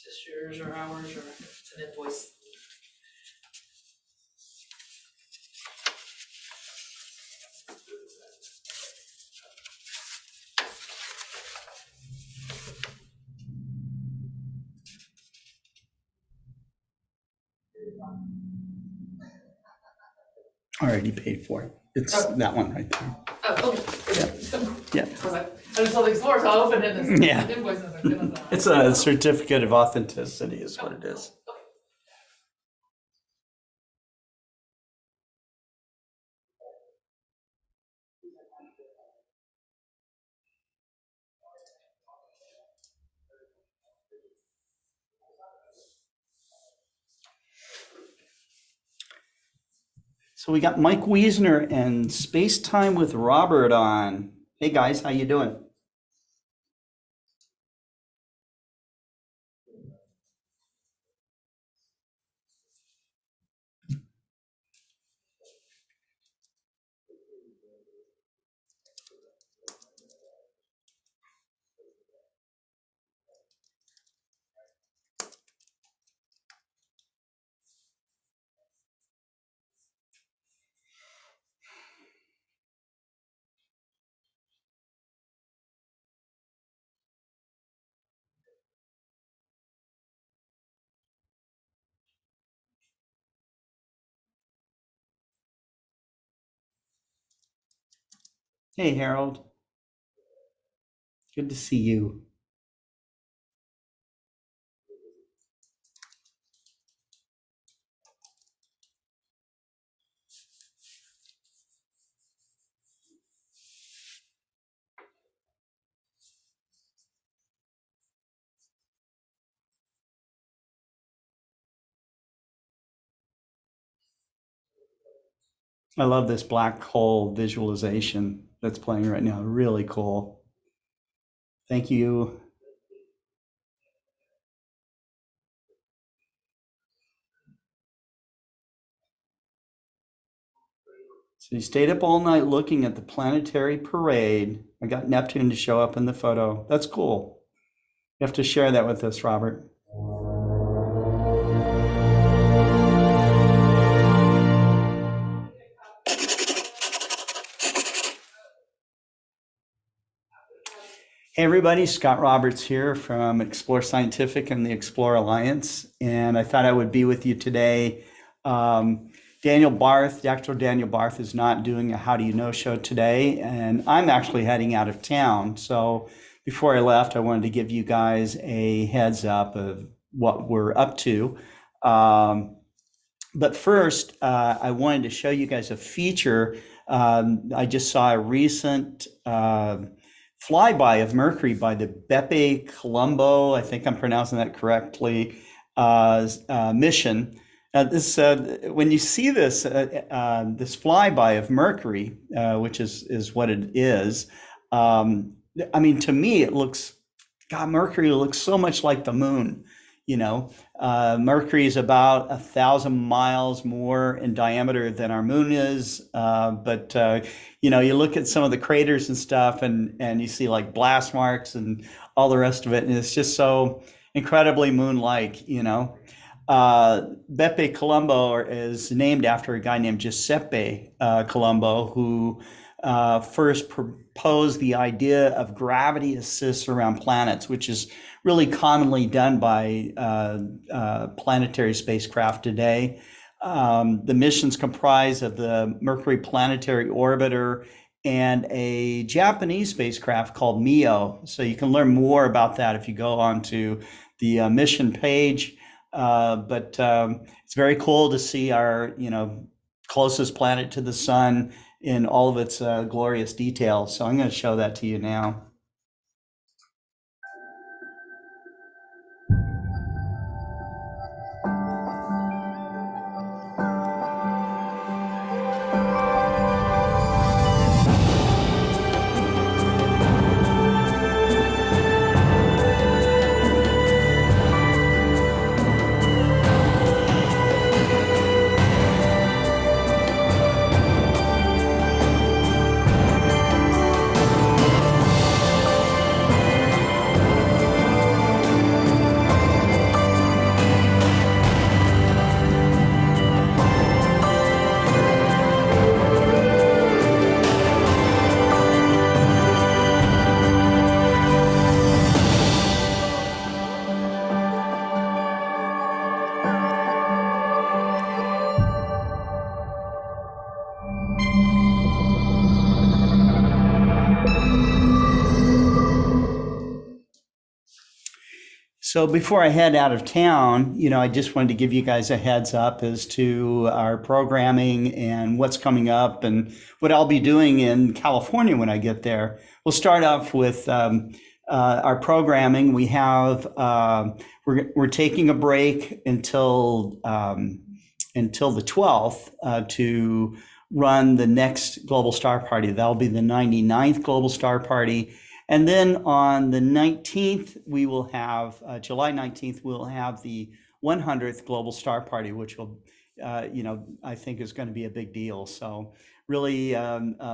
Just yours or ours, or it's an invoice. Already paid for it. It's that one right there. Oh, okay. Yeah. I just saw the Explorer, so I opened it and Yeah. it's an invoice. And I was like, goodness, It's a certificate of authenticity is what it is. okay. So we got Mike Wiesner and Space Time with Robert on. Hey guys, how you doing? Hey Harold. Good to see you. I love this black hole visualization that's playing right now. Really cool. Thank you. So you stayed up all night looking at the planetary parade. I got Neptune to show up in the photo. That's cool. You have to share that with us, Robert. Hey everybody, Scott Roberts here from Explore Scientific and the Explore Alliance, and I thought I would be with you today. Daniel Barth, Dr. Daniel Barth is not doing a How Do You Know show today, and I'm actually heading out of town. So before I left, I wanted to give you guys a heads up of what we're up to. But first, I wanted to show you guys a feature. I just saw a recent flyby of Mercury by the Bepi Colombo, I think I'm pronouncing that correctly, mission. When you see this flyby of Mercury, which is what it is, I mean, to me, it looks, God, Mercury looks so much like the moon. You know, Mercury is about 1,000 miles more in diameter than our moon is. But you know, you look at some of the craters and stuff, and you see like blast marks and all the rest of it, and it's just so incredibly moon-like. You know, Bepi Colombo is named after a guy named Giuseppe Colombo, who first proposed the idea of gravity assists around planets, which is really commonly done by planetary spacecraft today. The missions comprise of the Mercury Planetary Orbiter and a Japanese spacecraft called MIO. So you can learn more about that if you go onto the mission page. But it's very cool to see our, closest planet to the sun in all of its glorious details. So I'm going to show that to you now. So before I head out of town, I just wanted to give you guys a heads up as to our programming and what's coming up and what I'll be doing in California when I get there. We'll start off with our programming. We have we're taking a break until the 12th to run the next Global Star Party. That'll be the 99th Global Star Party. And then on the 19th, we will have, July 19th, we'll have the 100th Global Star Party, which will, I think is going to be a big deal. So really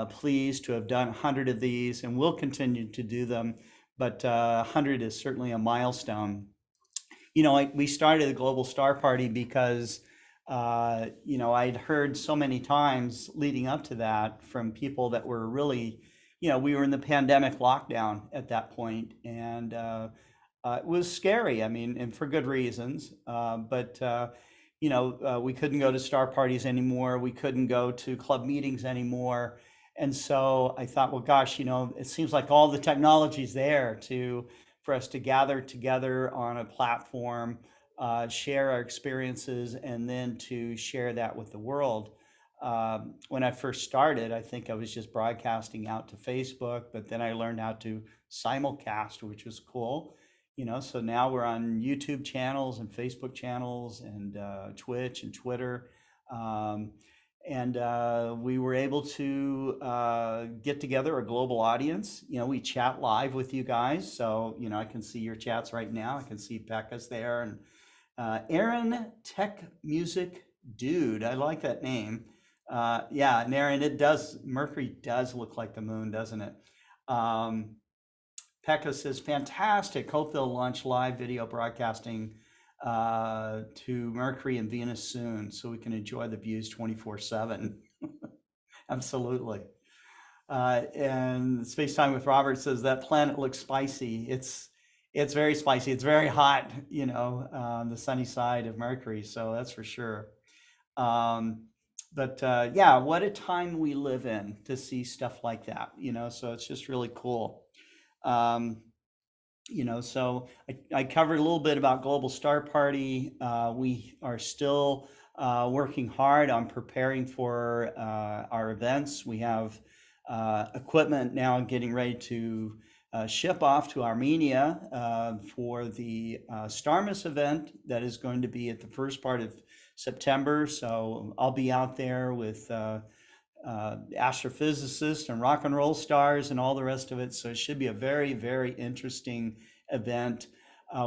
pleased to have done 100 of these, and we'll continue to do them. But 100 is certainly a milestone. We started the Global Star Party because, I'd heard so many times leading up to that from people that were really, we were in the pandemic lockdown at that point, and it was scary. I mean, and for good reasons. But we couldn't go to star parties anymore. We couldn't go to club meetings anymore. And so I thought, well, gosh, it seems like all the technology's there for us to gather together on a platform, share our experiences, and then to share that with the world. When I first started, I think I was just broadcasting out to Facebook, but then I learned how to simulcast, which was cool. So now we're on YouTube channels and Facebook channels and Twitch and Twitter. And we were able to get together a global audience. We chat live with you guys. So, I can see your chats right now. I can see Pekka's there. And Aaron Tech Music Dude, I like that name. Yeah, and Aaron, Mercury does look like the moon, doesn't it? Pekka says, fantastic. Hope they'll launch live video broadcasting to Mercury and Venus soon so we can enjoy the views 24/7. Absolutely. and Space Time with Robert says that planet looks spicy. It's very spicy. It's very hot, on the sunny side of Mercury. So that's for sure. Um, but yeah, what a time we live in to see stuff like that. So it's just really cool. Um, so I covered a little bit about Global Star Party. We are still working hard on preparing for our events. We have equipment now getting ready to ship off to Armenia for the Starmus event that is going to be at the first part of September. So I'll be out there with astrophysicists and rock and roll stars and all the rest of it. So it should be a very, very interesting event.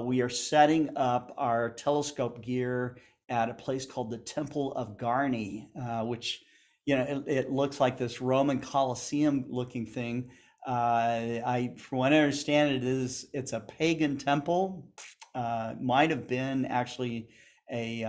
We are setting up our telescope gear at a place called the Temple of Garni, which, it looks like this Roman Colosseum looking thing. From what I understand, it's a pagan temple. Might have been actually a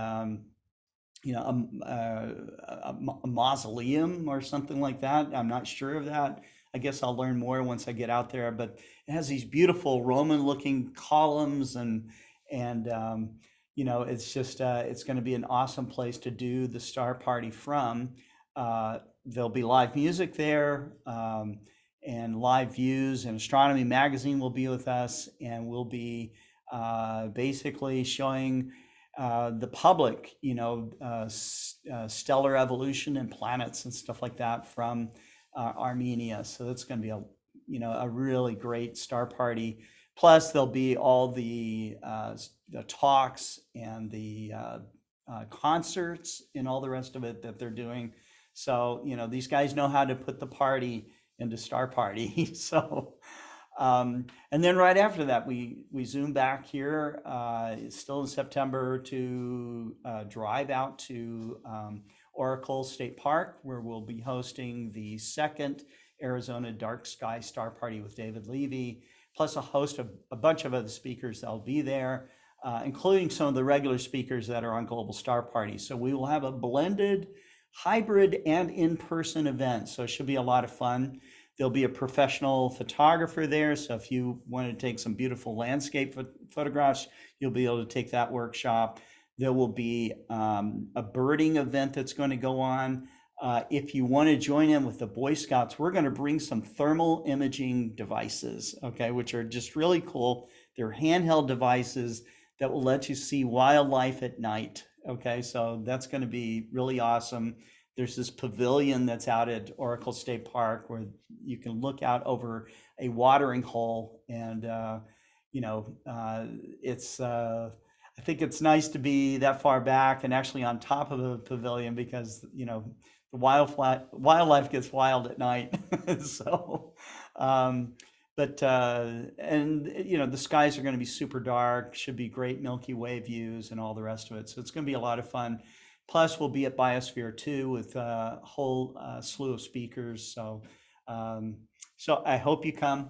a mausoleum or something like that. I'm not sure of that. I guess I'll learn more once I get out there. But it has these beautiful Roman-looking columns, and it's just it's going to be an awesome place to do the Star Party from. There'll be live music there, and live views, and Astronomy magazine will be with us, and we'll be basically showing the public, stellar evolution and planets and stuff like that from Armenia. So that's going to be a really great Star Party. Plus, there'll be all the talks and the concerts and all the rest of it that they're doing. So these guys know how to put the party into Star Party. So. And then right after that, we zoom back here, still in September, to drive out to Oracle State Park, where we'll be hosting the second Arizona Dark Sky Star Party with David Levy, plus a bunch of other speakers that'll be there, including some of the regular speakers that are on Global Star Party. So we will have a blended hybrid and in-person event. So it should be a lot of fun. There'll be a professional photographer there. So if you want to take some beautiful landscape photographs, you'll be able to take that workshop. There will be a birding event that's going to go on. If you want to join in with the Boy Scouts, we're going to bring some thermal imaging devices, okay, which are just really cool. They're handheld devices that will let you see wildlife at night. Okay, so that's going to be really awesome. There's this pavilion that's out at Oracle State Park where you can look out over a watering hole, and it's I think it's nice to be that far back and actually on top of the pavilion, because the wildlife gets wild at night. So, but and the skies are going to be super dark. Should be great Milky Way views and all the rest of it. So it's going to be a lot of fun. Plus, we'll be at Biosphere 2 with a whole slew of speakers. So I hope you come.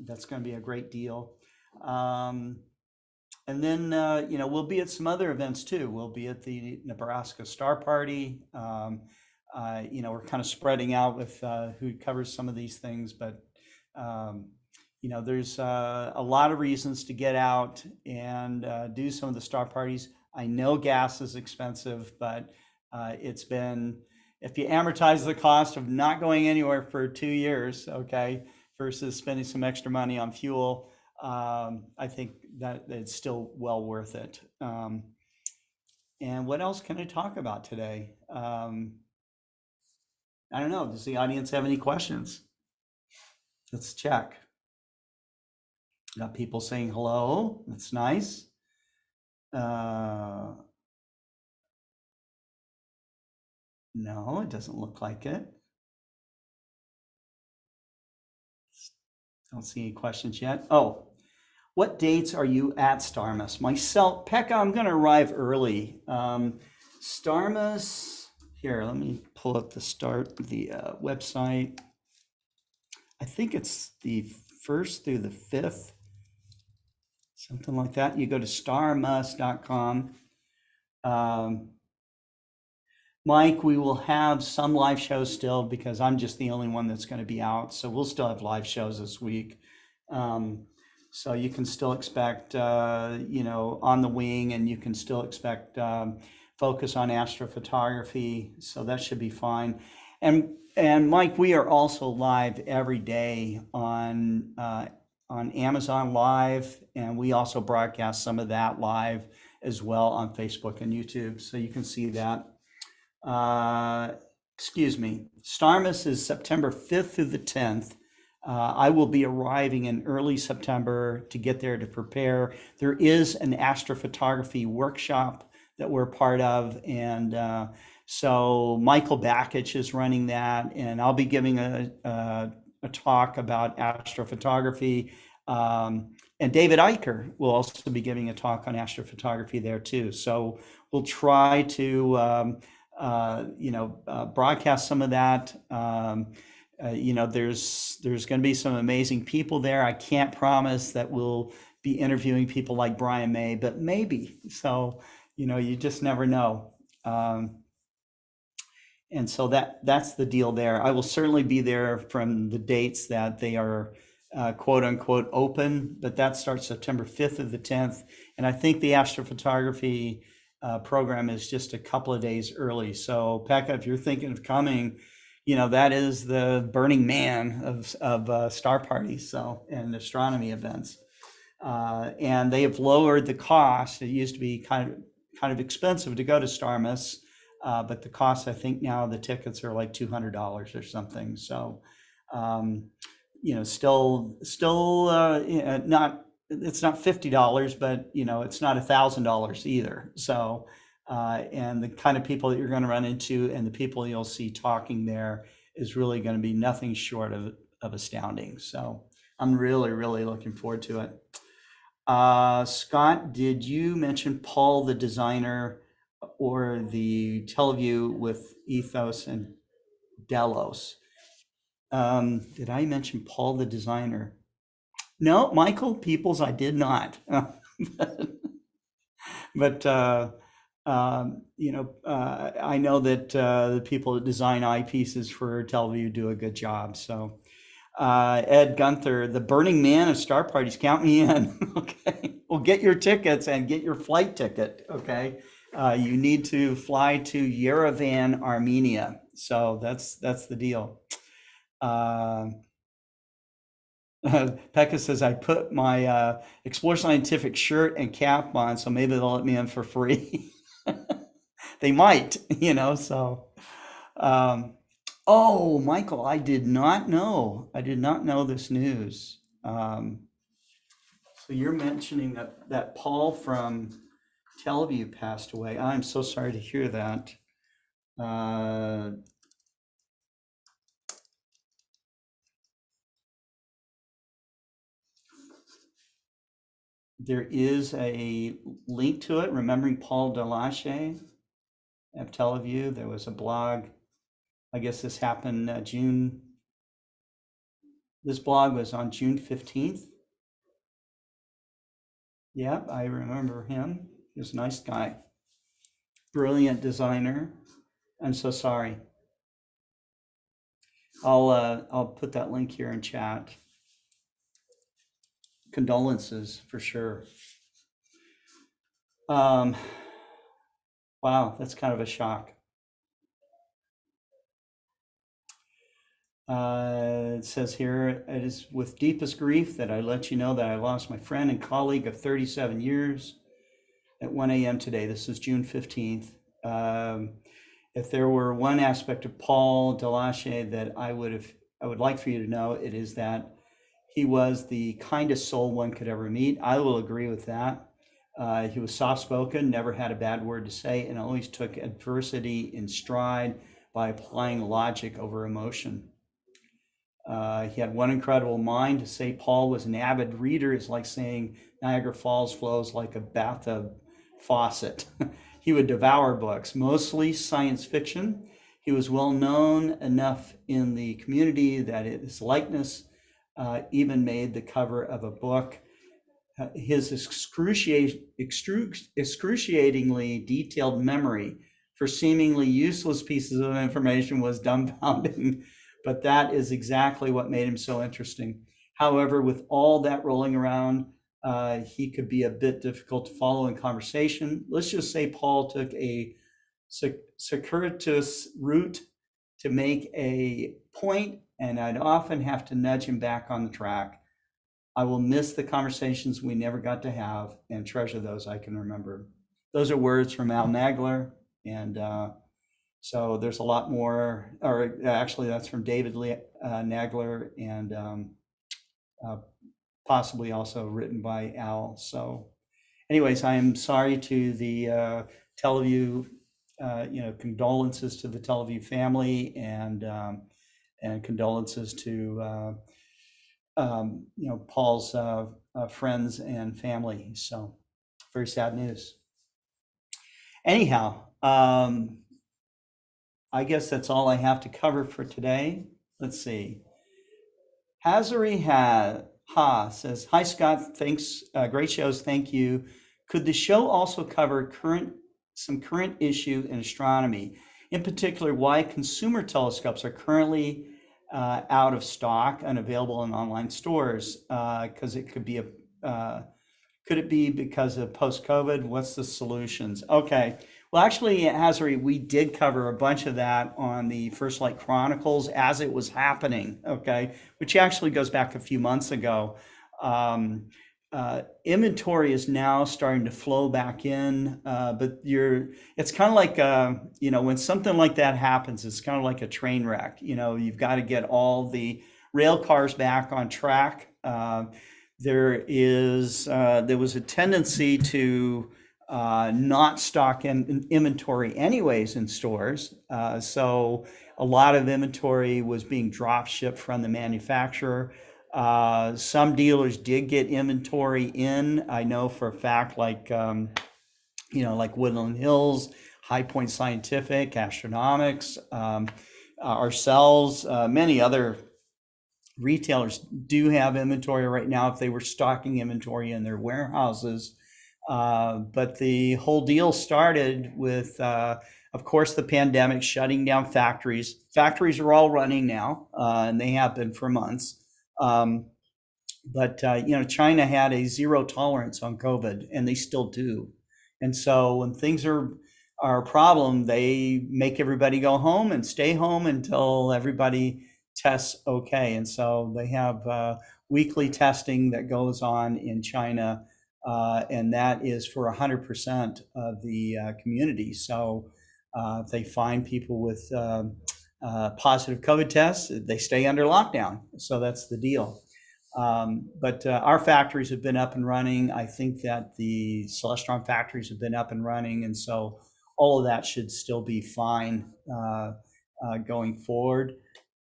That's going to be a great deal. And then, we'll be at some other events too. We'll be at the Nebraska Star Party. We're kind of spreading out with who covers some of these things, but there's a lot of reasons to get out and do some of the star parties. I know gas is expensive, but it's been, if you amortize the cost of not going anywhere for 2 years, okay, versus spending some extra money on fuel, I think that it's still well worth it. And what else can I talk about today? I don't know. Does the audience have any questions? Let's check. Got people saying hello. That's nice. No, it doesn't look like it. Don't see any questions yet. Oh, what dates are you at Starmus? Myself, Pekka, I'm going to arrive early. Starmus, here, let me pull up the website. I think it's the 1st through the 5th, something like that. You go to starmus.com. Mike, we will have some live shows still because I'm just the only one that's going to be out. So we'll still have live shows this week. Um, so you can still expect, on the wing, and you can still expect focus on astrophotography. So that should be fine. And Mike, we are also live every day on Amazon Live, and we also broadcast some of that live as well on Facebook and YouTube. So you can see that. Uh, excuse me, Starmus is September 5th through the 10th. I will be arriving in early September to get there to prepare. There is an astrophotography workshop that we're part of, and so Michael Bakich is running that, and I'll be giving a talk about astrophotography. And David Eicher will also be giving a talk on astrophotography there too. So we'll try to broadcast some of that. There's going to be some amazing people there. I can't promise that we'll be interviewing people like Brian May, but maybe. So, you just never know. And so that's the deal there. I will certainly be there from the dates that they are quote unquote open, but that starts September 5th through the 10th. And I think the astrophotography program is just a couple of days early. So Pekka, if you're thinking of coming, that is the Burning Man of star parties, and astronomy events. And they have lowered the cost. It used to be kind of expensive to go to Starmus, but the cost, I think now the tickets are like $200 or something. So, still not, it's not $50, but it's not $1,000 either. So, and the kind of people that you're going to run into and the people you'll see talking there is really going to be nothing short of astounding. So I'm really, really looking forward to it. Scott, did you mention Paul the designer or the Teleview with Ethos and Delos? Did I mention Paul the designer? No, Michael Peoples, I did not. But I know that the people that design eyepieces for Teleview do a good job. So Ed Gunther, the Burning Man of star parties, count me in. Okay, well, get your tickets and get your flight ticket. Okay, you need to fly to Yerevan, Armenia. So that's the deal. Pekka says I put my Explore Scientific shirt and cap on, so maybe they'll let me in for free. They might, so. Oh, Michael, I did not know. I did not know this news. So you're mentioning that Paul from Teleview passed away. I'm so sorry to hear that. There is a link to it, Remembering Paul Delache of Teleview. There was a blog. I guess this happened this blog was on June 15th. Yep, I remember him. He was a nice guy. Brilliant designer. I'm so sorry. I'll put that link here in chat. Condolences for sure. Wow, that's kind of a shock. It says here, it is with deepest grief that I let you know that I lost my friend and colleague of 37 years at 1 a.m. today. This is June 15th. If there were one aspect of Paul Delache that I would like for you to know, it is that he was the kindest soul one could ever meet. I will agree with that. He was soft-spoken, never had a bad word to say, and always took adversity in stride by applying logic over emotion. He had one incredible mind. To say Paul was an avid reader is like saying Niagara Falls flows like a bathtub faucet. He would devour books, mostly science fiction. He was well known enough in the community that his likeness even made the cover of a book. His excruciatingly detailed memory for seemingly useless pieces of information was dumbfounding, but that is exactly what made him so interesting. However, with all that rolling around, he could be a bit difficult to follow in conversation. Let's just say Paul took a circuitous route to make a point, and I'd often have to nudge him back on the track. I will miss the conversations we never got to have and treasure those I can remember. Those are words from Al Nagler, and so there's a lot more, or actually that's from David Nagler, and possibly also written by Al. So anyways, I am sorry to the Teleview, condolences to the Teleview family, and condolences to Paul's friends and family. So very sad news. Anyhow, I guess that's all I have to cover for today. Let's see. Hazari Ha says, "Hi Scott, thanks, great shows, thank you. Could the show also cover some current issue in astronomy, in particular why consumer telescopes are currently out of stock, unavailable in online stores? Because it could be could it be because of post-COVID? What's the solutions?" Okay. Well, actually, Hazari, we did cover a bunch of that on the First Light Chronicles as it was happening, okay, which actually goes back a few months ago. Inventory is now starting to flow back in, but it's kind of like, when something like that happens, it's kind of like a train wreck. You've got to get all the rail cars back on track. There was a tendency to not stock in inventory anyways in stores. So a lot of inventory was being drop shipped from the manufacturer. Some dealers did get inventory in. I know for a fact, like Woodland Hills, High Point Scientific, Astronomics, ourselves, many other retailers do have inventory right now if they were stocking inventory in their warehouses. But the whole deal started with, of course, the pandemic shutting down factories. Factories are all running now, and they have been for months. But China had a zero tolerance on COVID, and they still do. And so when things are a problem, they make everybody go home and stay home until everybody tests okay. And so they have weekly testing that goes on in China. And that is for 100% of the community. So if they find people with positive COVID tests, they stay under lockdown. So that's the deal. But our factories have been up and running. I think that the Celestron factories have been up and running. And so all of that should still be fine going forward.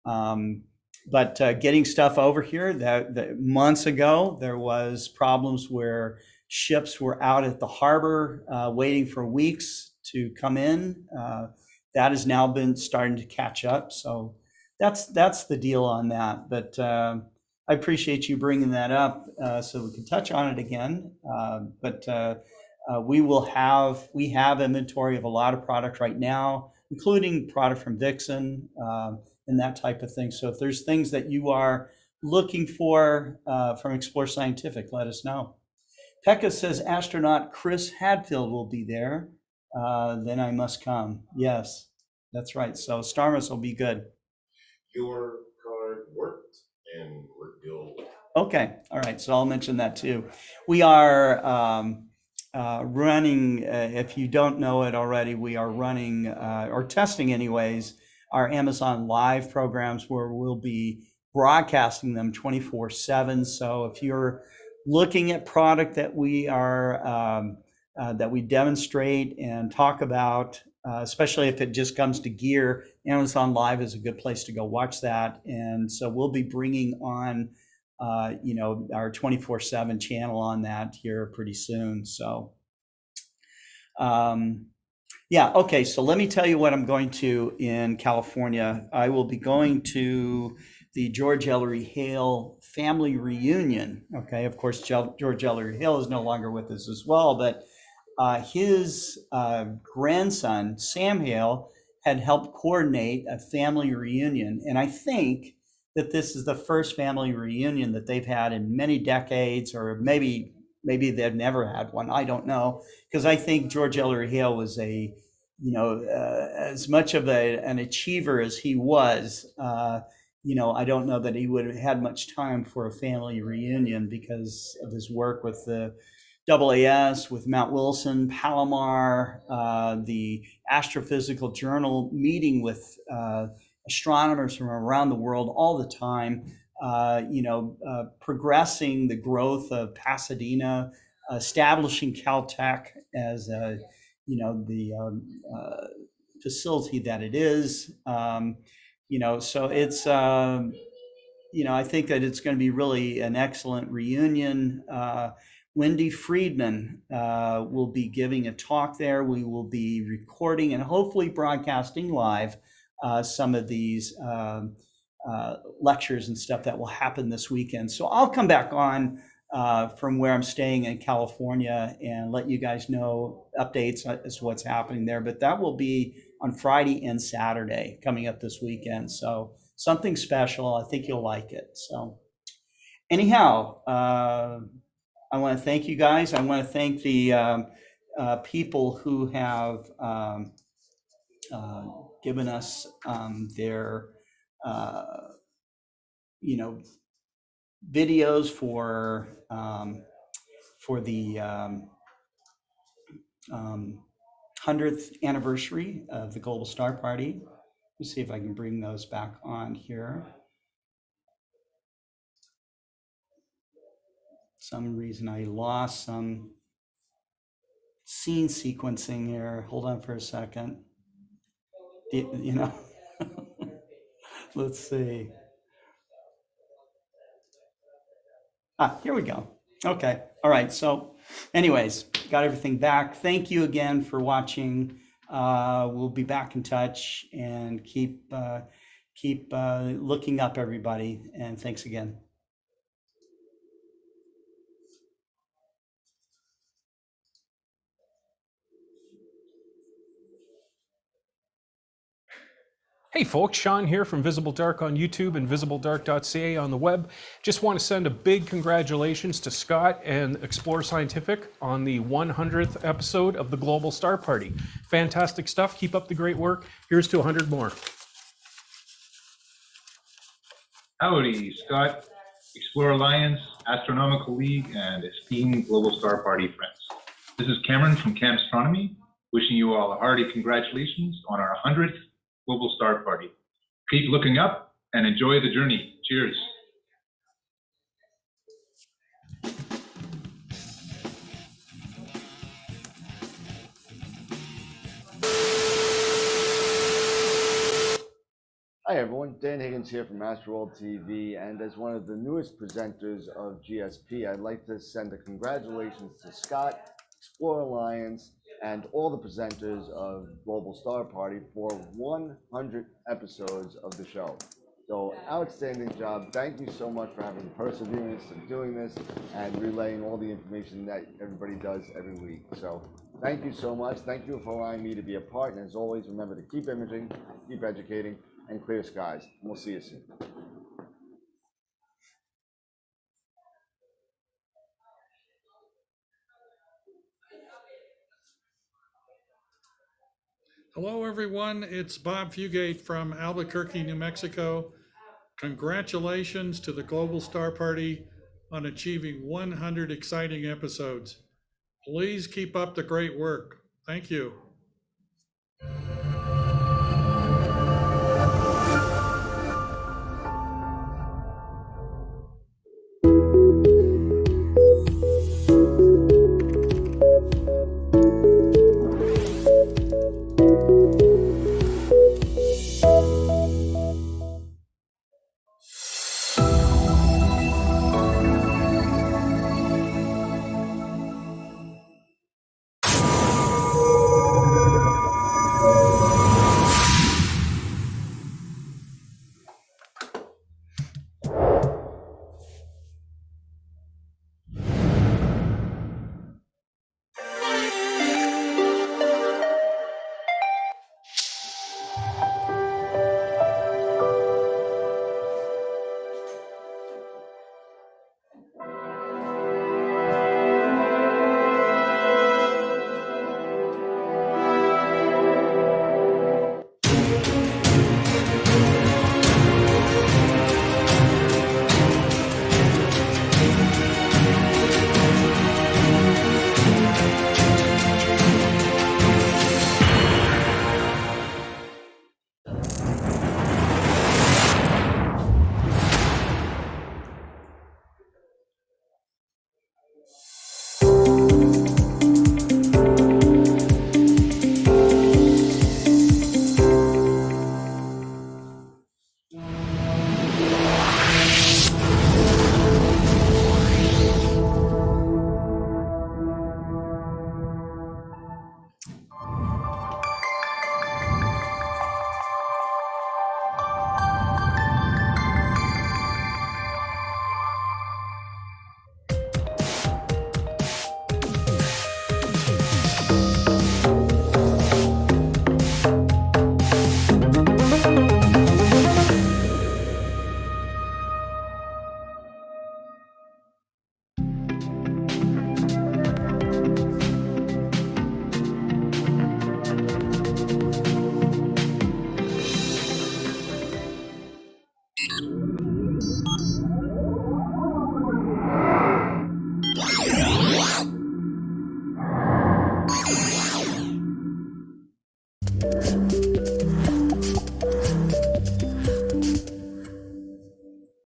But getting stuff over here, that months ago, there was problems where ships were out at the harbor waiting for weeks to come in. That has now been starting to catch up. So that's the deal on that. But I appreciate you bringing that up so we can touch on it again. But we have inventory of a lot of product right now, including product from Vixen and that type of thing. So if there's things that you are looking for from Explore Scientific, let us know. Pekka says astronaut Chris Hadfield will be there. Then I must come. Yes, that's right. So Starmus will be good. Your card worked and we're good. Okay, all right. So I'll mention that too. We are running, if you don't know it already, we are running or testing anyways, our Amazon Live programs where we'll be broadcasting them 24/7. So if you're looking at product that we are that we demonstrate and talk about, especially if it just comes to gear, Amazon Live is a good place to go watch that. And so we'll be bringing on our 24/7 channel on that here pretty soon. So yeah, okay, so let me tell you what I'm going to in California. I will be going to the George Ellery Hale family reunion. Okay, of course, George Ellery Hale is no longer with us as well, but his grandson, Sam Hale, had helped coordinate a family reunion. And I think that this is the first family reunion that they've had in many decades, or maybe they've never had one. I don't know, because I think George Ellery Hale was as much of an achiever as he was. I don't know that he would have had much time for a family reunion because of his work with the AAS, with Mount Wilson, Palomar, the Astrophysical Journal, meeting with astronomers from around the world all the time, progressing the growth of Pasadena, establishing Caltech as the facility that it is. So it's I think that it's going to be really an excellent reunion. Wendy Friedman will be giving a talk there. We will be recording and hopefully broadcasting live some of these lectures and stuff that will happen this weekend. So I'll come back on from where I'm staying in California and let you guys know updates as to what's happening there. But that will be on Friday and Saturday coming up this weekend. So something special. I think you'll like it. So anyhow, I want to thank you guys. I want to thank the people who have given us their videos for the 100th anniversary of the Global Star Party. Let's see if I can bring those back on here. Some reason I lost some scene sequencing here. Hold on for a second. Let's see. Here we go. Okay. All right. So anyways, got everything back. Thank you again for watching. We'll be back in touch and keep looking up, everybody. And thanks again. Hey folks, Sean here from Visible Dark on YouTube and visibledark.ca on the web. Just want to send a big congratulations to Scott and Explore Scientific on the 100th episode of the Global Star Party. Fantastic stuff. Keep up the great work. Here's to 100 more. Howdy, Scott, Explore Alliance, Astronomical League, and esteemed Global Star Party friends. This is Cameron from Camp Astronomy, wishing you all a hearty congratulations on our 100th Global Star Party. Keep looking up and enjoy the journey. Cheers. Hi everyone, Dan Higgins here from Astroworld TV, and as one of the newest presenters of GSP, I'd like to send a congratulations to Scott, Explore Alliance, and all the presenters of Global Star Party for 100 episodes of the show. So, outstanding job. Thank you so much for having perseverance and doing this and relaying all the information that everybody does every week. So, thank you so much. Thank you for allowing me to be a part, and as always, remember to keep imaging, keep educating, and clear skies. And we'll see you soon. Hello, everyone. It's Bob Fugate from Albuquerque, New Mexico. Congratulations to the Global Star Party on achieving 100 exciting episodes. Please keep up the great work. Thank you.